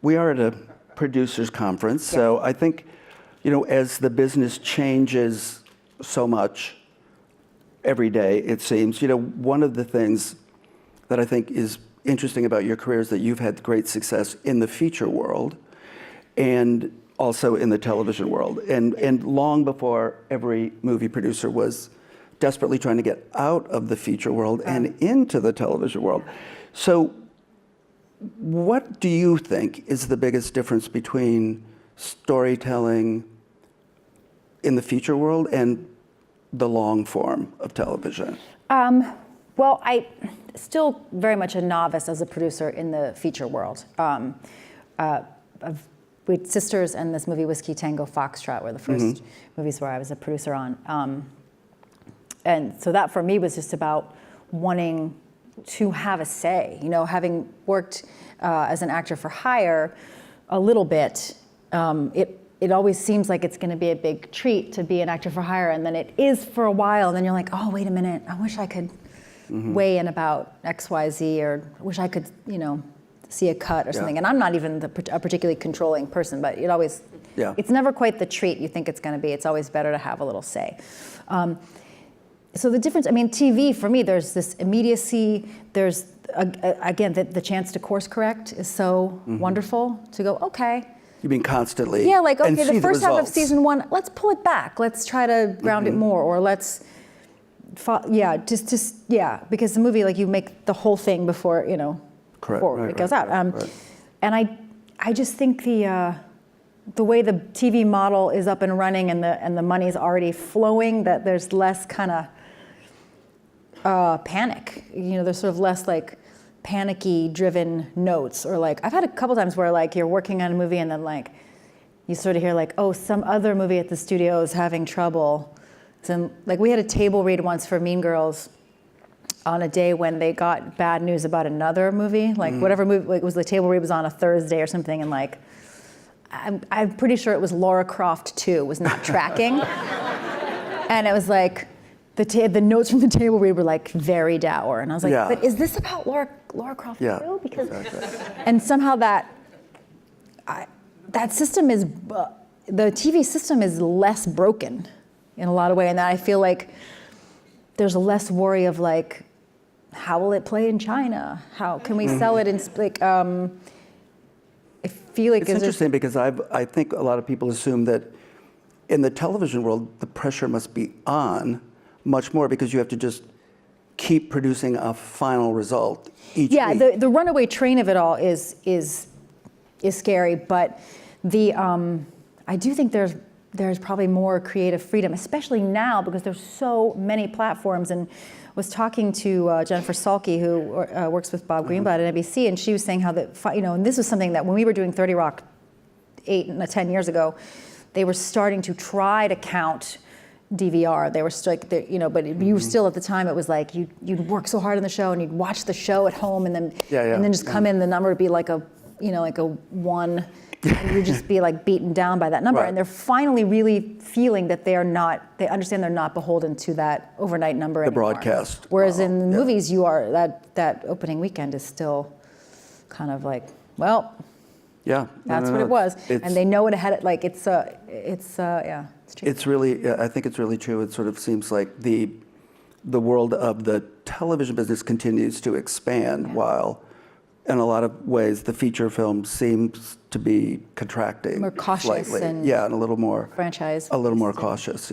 we are at a producers conference, so I think, as the business changes so much every day, it seems, one of the things that I think is interesting about your career is that you've had great success in the feature world and also in the television world. And long before every movie producer was desperately trying to get out of the feature world and into the television world. So what do you think is the biggest difference between storytelling in the feature world and the long form of television? Well, I still very much a novice as a producer in the feature world. We had Sisters and this movie Whiskey Tango Foxtrot were the first movies where I was a producer on. And so that for me was just about wanting to have a say. Having worked as an actor for hire a little bit, it always seems like it's going to be a big treat to be an actor for hire, and then it is for a while, and then you're like, oh, wait a minute, I wish I could weigh in about X, Y, Z, or I wish I could, see a cut or something. And I'm not even a particularly controlling person, but it always, it's never quite the treat you think it's going to be. It's always better to have a little say. So the difference, TV for me, there's this immediacy. There's again the chance to course correct is so wonderful. To go, okay. You mean constantly? Yeah, like okay, the first half of season 1, let's pull it back. Let's try to ground it more, or let's. Because the movie, like you make the whole thing before before it goes out. And I just think the way the TV model is up and running and the money's already flowing, that there's less kind of panic. There's sort of less like panicky driven notes, or like I've had a couple times where like you're working on a movie and then like you sort of hear like, oh, some other movie at the studio is having trouble. And like we had a table read once for Mean Girls on a day when they got bad news about another movie, like whatever movie, like it was the table read was on a Thursday or something, and like I'm pretty sure it was Lara Croft 2 was not tracking, and it was like the notes from the table read were like very dour, and I was like, but is this about Lara Croft 2? Because and somehow that system is the TV system is less broken in a lot of ways, and that I feel like there's less worry of like, how will it play in China? How can we sell it in like? I feel like it's interesting because I think a lot of people assume that in the television world the pressure must be on much more because you have to just keep producing a final result each week. Yeah, the runaway train of it all is scary, but I do think there's probably more creative freedom, especially now because there's so many platforms. And was talking to Jennifer Salke, who works with Bob Greenblatt at NBC, and she was saying how that, and this was something that when we were doing 30 Rock 10 years ago, they were starting to try to count DVR. They were but you were still at the time. It was like you'd work so hard on the show, and you'd watch the show at home, and then just come in. The number would be like a 1. And you'd just be like beaten down by that number. And they're finally really feeling that they understand they're not beholden to that overnight number anymore. The broadcast. Whereas in movies, you are, that opening weekend is still kind of like, well, that's what it was. And they know it ahead of, like, it's true. It's really, I think it's really true. It sort of seems like the world of the television business continues to expand while in a lot of ways, the feature film seems to be contracting more cautious slightly. and and a little more franchise. A little more cautious,